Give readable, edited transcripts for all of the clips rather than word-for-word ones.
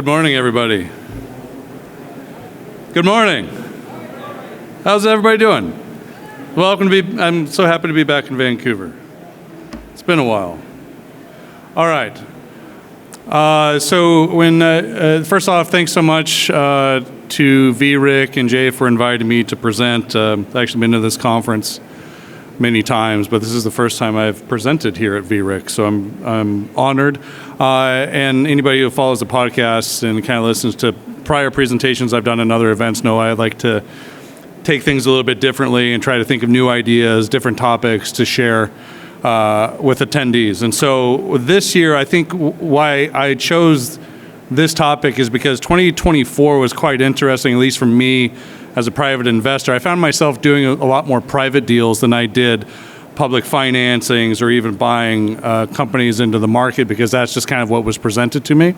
Good morning, everybody. Good morning. How's everybody doing? I'm so happy to be back in Vancouver. It's been a while. All right. First off, thanks so much to VRIC and Jay for inviting me to present. I've actually been to this conference many times, but this is the first time I've presented here at VRIC, so I'm honored. And anybody who follows the podcast and kind of listens to prior presentations I've done in other events know I like to take things a little bit differently and try to think of new ideas, different topics to share with attendees. And so this year, I think why I chose this topic is because 2024 was quite interesting, at least for me as a private investor. I found myself doing a lot more private deals than I did public financings or even buying companies into the market, because that's just kind of what was presented to me.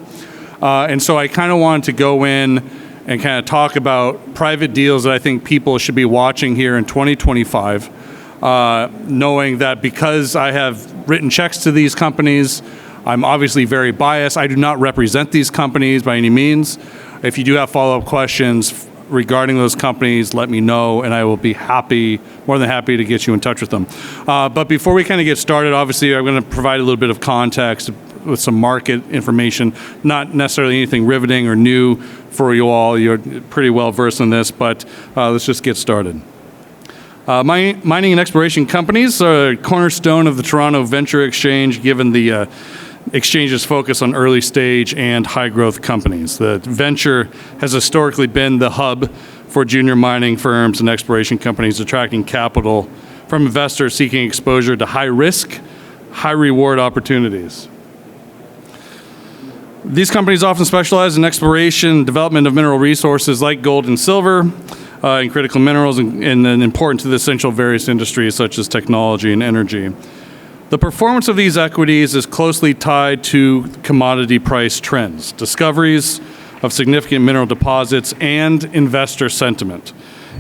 And so I kind of wanted to go in and kind of talk about private deals that I think people should be watching here in 2025, knowing that because I have written checks to these companies, I'm obviously very biased. I do not represent these companies by any means. If you do have follow-up questions regarding those companies, let me know, and I will be more than happy to get you in touch with them. But before we kind of get started, obviously I'm going to provide a little bit of context with some market information, not necessarily anything riveting or new for you all. You're pretty well versed in this, but let's just get started. Mining and exploration companies are a cornerstone of the Toronto Venture Exchange, given the exchange's focus on early stage and high growth companies. The venture has historically been the hub for junior mining firms and exploration companies, attracting capital from investors seeking exposure to high risk, high reward opportunities. These companies often specialize in exploration and development of mineral resources like gold and silver, and critical minerals, and important to the essential various industries such as technology and energy. The performance of these equities is closely tied to commodity price trends, discoveries of significant mineral deposits, and investor sentiment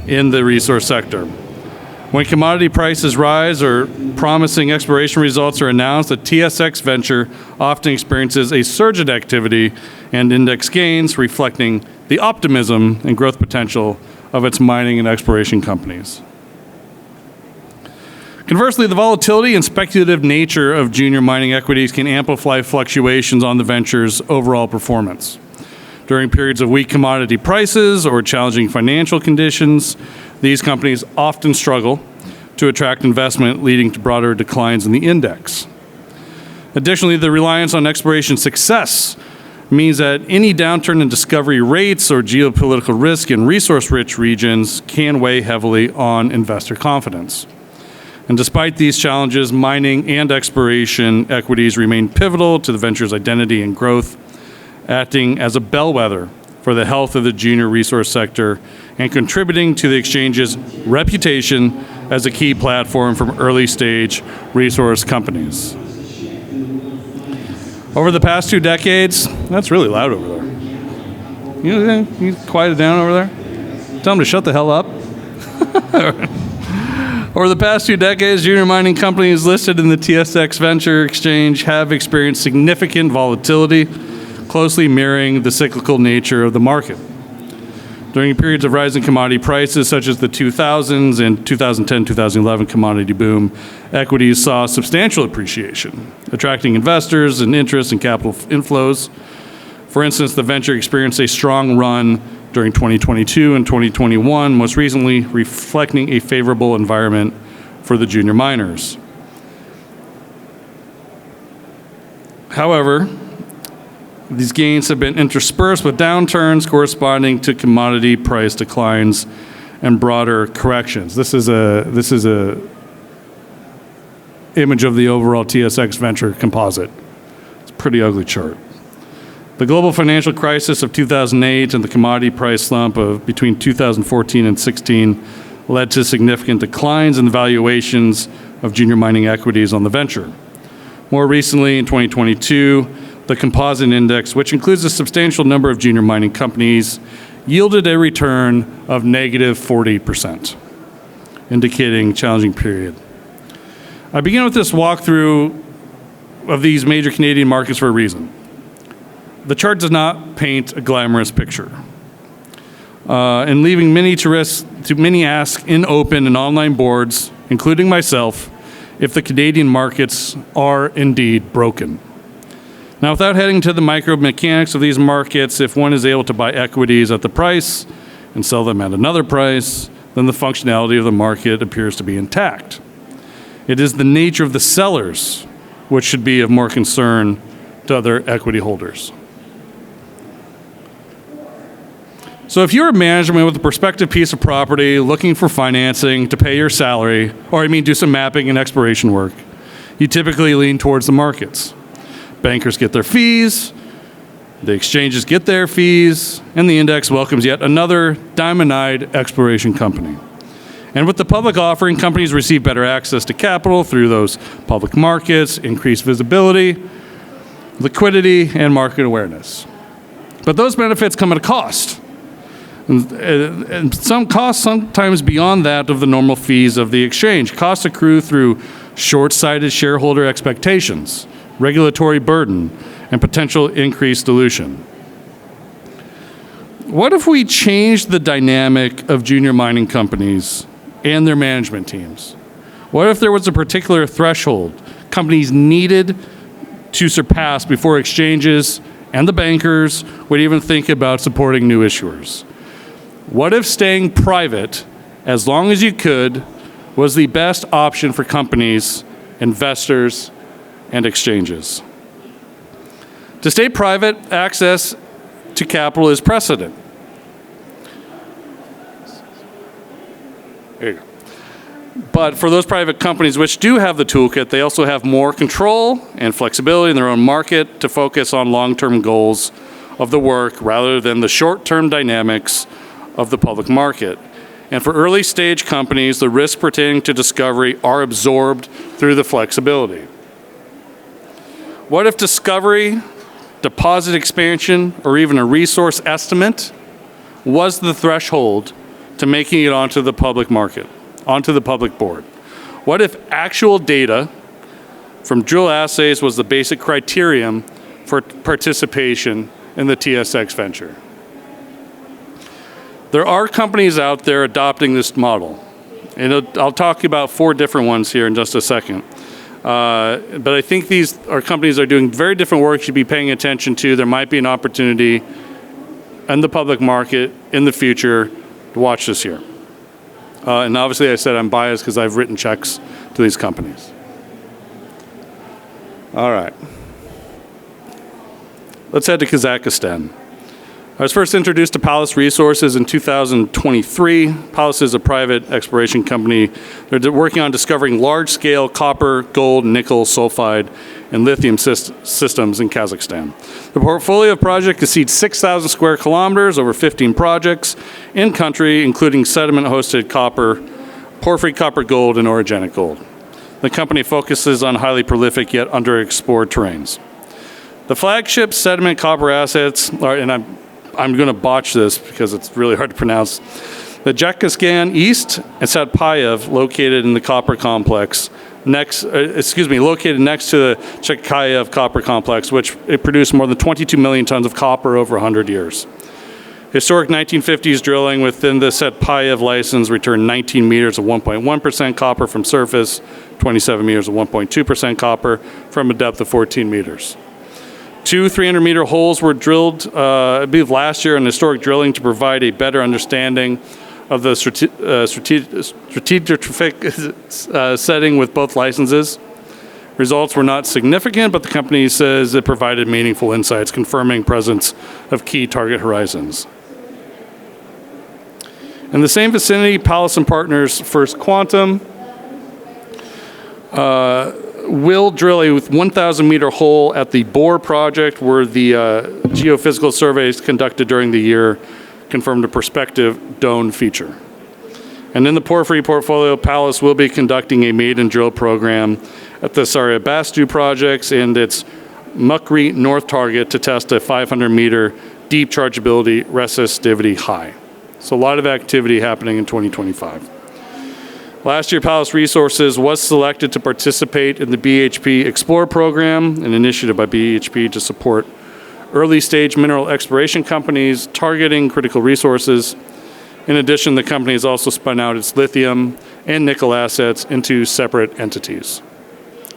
in the resource sector. When commodity prices rise or promising exploration results are announced, the TSX venture often experiences a surge in activity and index gains, reflecting the optimism and growth potential of its mining and exploration companies. Conversely, the volatility and speculative nature of junior mining equities can amplify fluctuations on the venture's overall performance. During periods of weak commodity prices or challenging financial conditions, these companies often struggle to attract investment, leading to broader declines in the index. Additionally, the reliance on exploration success means that any downturn in discovery rates or geopolitical risk in resource-rich regions can weigh heavily on investor confidence. And despite these challenges, mining and exploration equities remain pivotal to the venture's identity and growth, acting as a bellwether for the health of the junior resource sector and contributing to the exchange's reputation as a key platform for early-stage resource companies. Over the past 2 decades, that's really loud over there. You quiet it down over there? Tell them to shut the hell up. Over the past 2 decades, junior mining companies listed in the TSX Venture Exchange have experienced significant volatility, closely mirroring the cyclical nature of the market. During periods of rising commodity prices, such as the 2000s and 2010-2011 commodity boom, equities saw substantial appreciation, attracting investors and interest in capital inflows. For instance, the venture experienced a strong run during 2022 and 2021, most recently reflecting a favorable environment for the junior miners. However, these gains have been interspersed with downturns corresponding to commodity price declines and broader corrections. This is a image of the overall TSX Venture composite. It's a pretty ugly chart. The global financial crisis of 2008 and the commodity price slump of between 2014 and 16 led to significant declines in the valuations of junior mining equities on the venture. More recently, in 2022, the composite index, which includes a substantial number of junior mining companies, yielded a return of negative 40%, indicating a challenging period. I begin with this walkthrough of these major Canadian markets for a reason. the chart does not paint a glamorous picture. And leaving many many ask in open and online boards, including myself, if the Canadian markets are indeed broken. Now, without heading to the micro mechanics of these markets, if one is able to buy equities at the price and sell them at another price, then the functionality of the market appears to be intact. It is the nature of the sellers which should be of more concern to other equity holders. So if you're a management with a prospective piece of property looking for financing to pay your salary, or do some mapping and exploration work, you typically lean towards the markets. Bankers get their fees, the exchanges get their fees, and the index welcomes yet another diamond-eyed exploration company. And with the public offering, companies receive better access to capital through those public markets, increased visibility, liquidity, and market awareness. But those benefits come at a cost. And some costs sometimes beyond that of the normal fees of the exchange. Costs accrue through short-sighted shareholder expectations, regulatory burden, and potential increased dilution. What if we changed the dynamic of junior mining companies and their management teams? What if there was a particular threshold companies needed to surpass before exchanges and the bankers would even think about supporting new issuers? What if staying private, as long as you could, was the best option for companies, investors, and exchanges? To stay private, access to capital is precedent. There you go. But for those private companies which do have the toolkit, they also have more control and flexibility in their own market to focus on long-term goals of the work rather than the short-term dynamics of the public market. And for early stage companies, the risks pertaining to discovery are absorbed through the flexibility. What if discovery, deposit expansion, or even a resource estimate was the threshold to making it onto the public market, onto the public board? What if actual data from drill assays was the basic criterion for participation in the TSX venture? There are companies out there adopting this model, and I'll talk about 4 different ones here in just a second. But I think these are companies that are doing very different work you should be paying attention to. There might be an opportunity in the public market in the future to watch this here. And obviously I said I'm biased because I've written checks to these companies. All right. Let's head to Kazakhstan. I was first introduced to Pallas Resources in 2023. Pallas is a private exploration company. They're working on discovering large-scale copper, gold, nickel, sulfide, and lithium systems in Kazakhstan. The portfolio of projects exceeds 6,000 square kilometers, over 15 projects in country, including sediment-hosted copper, porphyry copper gold, and orogenic gold. The company focuses on highly prolific yet underexplored terrains. The flagship sediment copper assets are, and I'm going to botch this because it's really hard to pronounce, the Jakiskan East and Satpayev, located in the copper complex, located next to the Chakayev copper complex, which it produced more than 22 million tons of copper over 100 years. Historic 1950s drilling within the Satpayev license returned 19 meters of 1.1% copper from surface, 27 meters of 1.2% copper from a depth of 14 meters. 2 300-meter holes were drilled, I believe last year in historic drilling to provide a better understanding of the stratigraphic setting with both licenses. Results were not significant, but the company says it provided meaningful insights, confirming presence of key target horizons. In the same vicinity, Pallas and Partners First Quantum will drill a 1,000-meter hole at the Bohr project, where the geophysical surveys conducted during the year confirmed a prospective dome feature. And in the porphyry portfolio, Pallas will be conducting a maiden drill program at the Sarabastu projects and its Mukri North target to test a 500-meter deep chargeability resistivity high. So a lot of activity happening in 2025. Last year, Pallas Resources was selected to participate in the BHP Explore program, an initiative by BHP to support early-stage mineral exploration companies targeting critical resources. In addition, the company has also spun out its lithium and nickel assets into separate entities.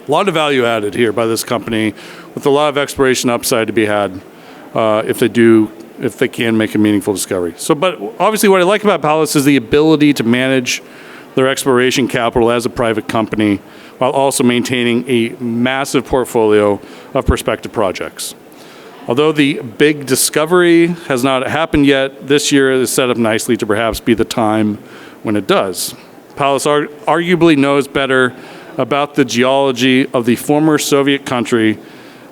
A lot of value added here by this company, with a lot of exploration upside to be had if they can make a meaningful discovery. But obviously what I like about Pallas is the ability to manage their exploration capital as a private company while also maintaining a massive portfolio of prospective projects. Although the big discovery has not happened yet, this year is set up nicely to perhaps be the time when it does. Pallas arguably knows better about the geology of the former Soviet country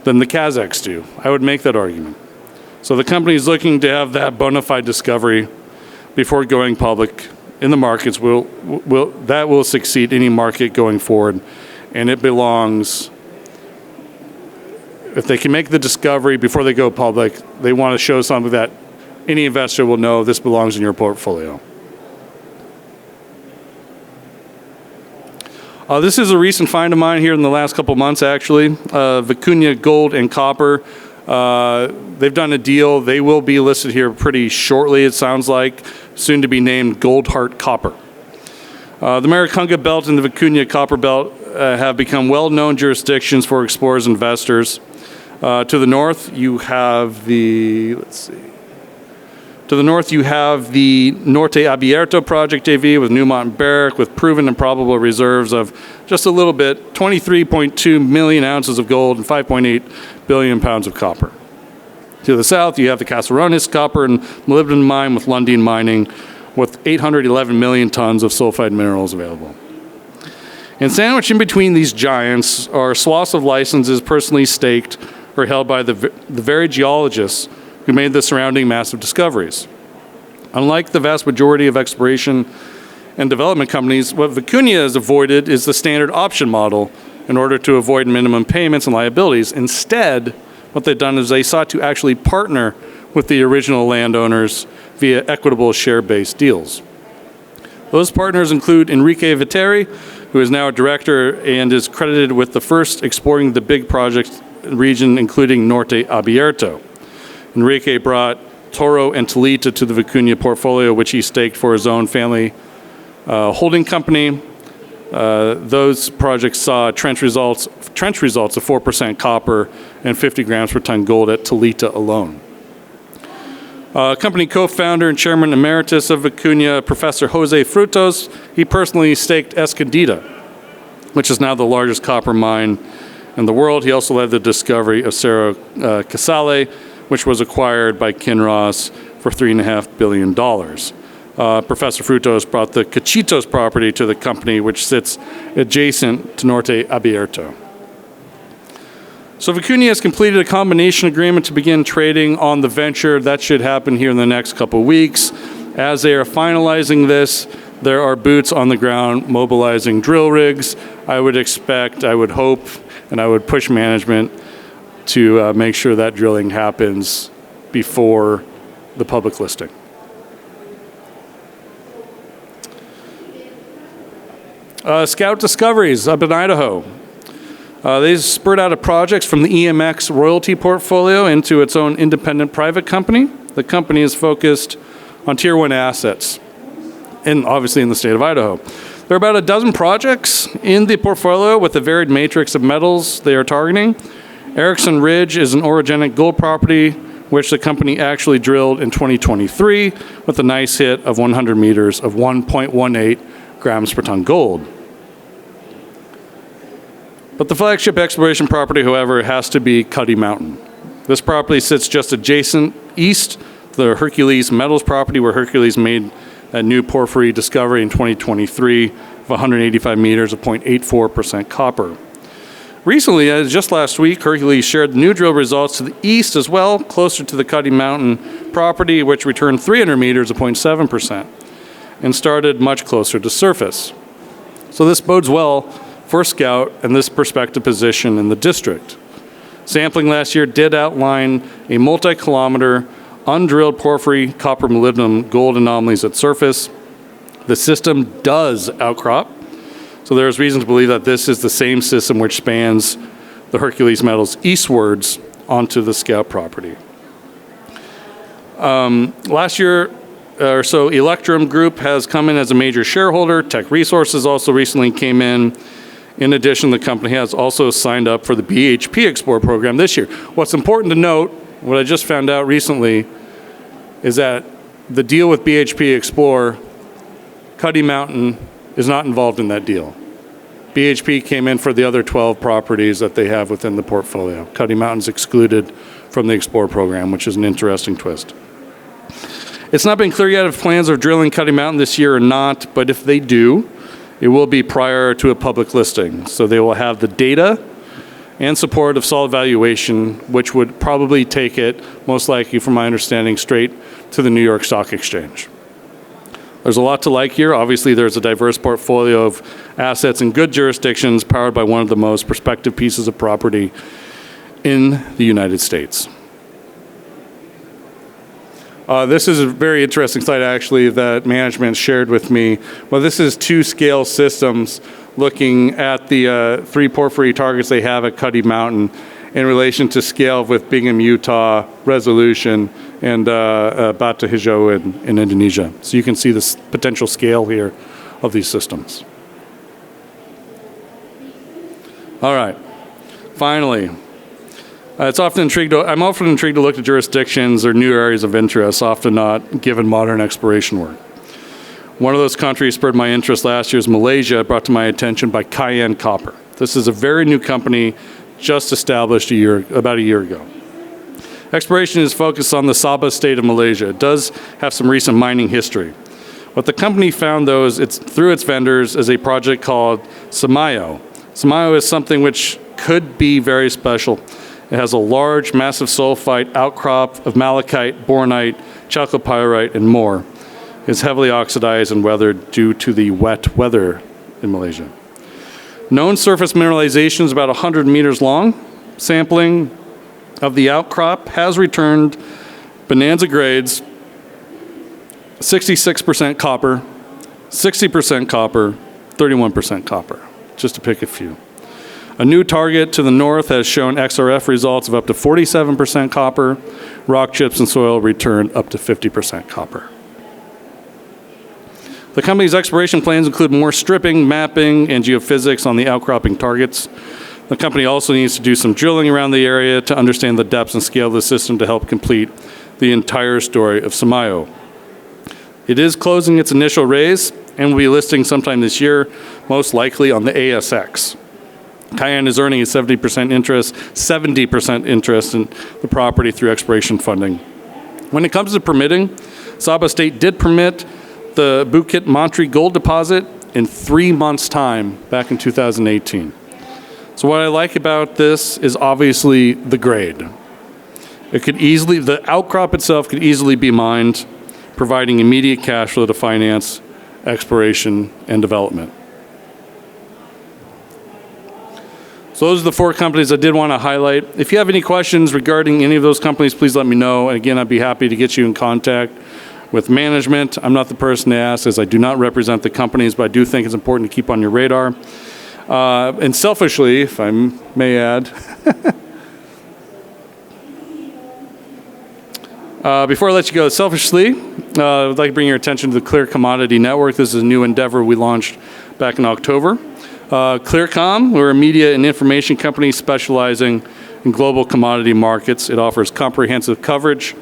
than the Kazakhs do. I would make that argument. So the company is looking to have that bona fide discovery before going public in the markets. That will succeed any market going forward, and it belongs. If they can make the discovery before they go public, they want to show something that any investor will know this belongs in your portfolio. This is a recent find of mine here in the last couple months, actually. Vicuna Gold and Copper. They've done a deal. They will be listed here pretty shortly, it sounds like, soon to be named Goldheart Copper. The Maricunga Belt and the Vicuna Copper Belt have become well-known jurisdictions for explorers and investors. To the north, you have the, To the north, you have the Norte Abierto project AV with Newmont and Barrick with proven and probable reserves of just a little bit, 23.2 million ounces of gold and 5.8 billion pounds of copper. To the south, you have the Caserones copper and molybdenum mine with Lundin Mining with 811 million tons of sulfide minerals available. And sandwiched in between these giants are swaths of licenses personally staked or held by the very geologists who made the surrounding massive discoveries. Unlike the vast majority of exploration and development companies, what Vicuna has avoided is the standard option model in order to avoid minimum payments and liabilities. Instead, what they've done is they sought to actually partner with the original landowners via equitable share-based deals. Those partners include Enrique Viteri, who is now a director and is credited with the first exploring the big project region, including Norte Abierto. Enrique brought Toro and Talita to the Vicuna portfolio, which he staked for his own family holding company. Those projects saw trench results of 4% copper and 50 grams per ton gold at Talita alone. Company co-founder and chairman emeritus of Vicuna, Professor Jose Frutos, he personally staked Escondida, which is now the largest copper mine in the world. He also led the discovery of Cerro Casale, which was acquired by Kinross for $3.5 billion. Professor Frutos brought the Cachitos property to the company, which sits adjacent to Norte Abierto. So Vicuna has completed a combination agreement to begin trading on the venture. That should happen here in the next couple of weeks. As they are finalizing this, there are boots on the ground mobilizing drill rigs. I would expect, I would hope, and I would push management to make sure that drilling happens before the public listing. Scout Discoveries up in Idaho. They spurred out of projects from the EMX royalty portfolio into its own independent private company. The company is focused on Tier 1 assets, and obviously in the state of Idaho. There are about a dozen projects in the portfolio with a varied matrix of metals they are targeting. Erickson Ridge is an orogenic gold property, which the company actually drilled in 2023 with a nice hit of 100 meters of 1.18 grams per ton gold. But the flagship exploration property, however, has to be Cuddy Mountain. This property sits just adjacent east to the Hercules Metals property, where Hercules made a new porphyry discovery in 2023 of 185 meters of 0.84% copper. Recently, just last week, Hercules shared new drill results to the east as well, closer to the Cuddy Mountain property, which returned 300 meters of 0.7% and started much closer to surface. So this bodes well for Scout and this prospective position in the district. Sampling last year did outline a multi-kilometer undrilled porphyry copper molybdenum gold anomalies at surface. The system does outcrop, so there is reason to believe that this is the same system which spans the Hercules Metals eastwards onto the Scout property. Last year or so, Electrum Group has come in as a major shareholder. Tech Resources also recently came in. In addition, the company has also signed up for the BHP Explorer program this year. What's important to note, what I just found out recently, is that the deal with BHP Explorer, Cuddy Mountain is not involved in that deal. BHP came in for the other 12 properties that they have within the portfolio. Cuddy Mountain's excluded from the Explorer program, which is an interesting twist. It's not been clear yet if plans of drilling Cuddy Mountain this year or not, but if they do, it will be prior to a public listing. So they will have the data and support of solid valuation, which would probably take it, most likely from my understanding, straight to the New York Stock Exchange. There's a lot to like here. Obviously, there's a diverse portfolio of assets in good jurisdictions powered by one of the most prospective pieces of property in the United States. This is a very interesting slide, actually, that management shared with me. Well, this is two scale systems looking at the 3 porphyry targets they have at Cuddy Mountain in relation to scale with Bingham, Utah, Resolution, and Batu Hijau in Indonesia. So you can see the potential scale here of these systems. All right, finally. I'm often intrigued to look at jurisdictions or new areas of interest, often not given modern exploration work. One of those countries spurred my interest last year is Malaysia, brought to my attention by Cayenne Copper. This is a very new company, just established about a year ago. Exploration is focused on the Sabah state of Malaysia. It does have some recent mining history. What the company found, though, is through its vendors is a project called Samayo. Samayo is something which could be very special. It has a large, massive sulfite outcrop of malachite, bornite, chalcopyrite, and more. It's heavily oxidized and weathered due to the wet weather in Malaysia. Known surface mineralization is about 100 meters long. Sampling of the outcrop has returned bonanza grades, 66% copper, 60% copper, 31% copper, just to pick a few. A new target to the north has shown XRF results of up to 47% copper. Rock chips and soil returned up to 50% copper. The company's exploration plans include more stripping, mapping, and geophysics on the outcropping targets. The company also needs to do some drilling around the area to understand the depths and scale of the system to help complete the entire story of Samayo. It is closing its initial raise and will be listing sometime this year, most likely on the ASX. Cayenne is earning a 70% interest in the property through exploration funding. When it comes to permitting, Sabah State did permit the Bukit Mantri gold deposit in 3 months' time back in 2018. So what I like about this is obviously the grade. The outcrop itself could easily be mined, providing immediate cash flow to finance exploration and development. So those are the 4 companies I did want to highlight. If you have any questions regarding any of those companies, please let me know. And again, I'd be happy to get you in contact with management. I'm not the person to ask, as I do not represent the companies, but I do think it's important to keep on your radar. And selfishly, if I may add, before I let you go, selfishly, I'd like to bring your attention to the Clear Commodity Network. This is a new endeavor we launched back in October. ClearCom, we're a media and information company specializing in global commodity markets. It offers comprehensive coverage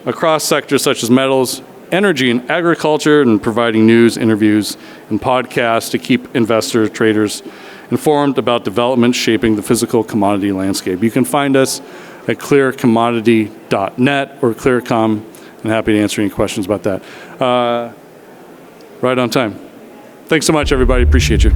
across sectors such as metals, energy, and agriculture, and providing news, interviews, and podcasts to keep investors, traders informed about developments shaping the physical commodity landscape. You can find us at clearcommodity.net or ClearCom. I'm happy to answer any questions about that. Right on time. Thanks so much, everybody. Appreciate you.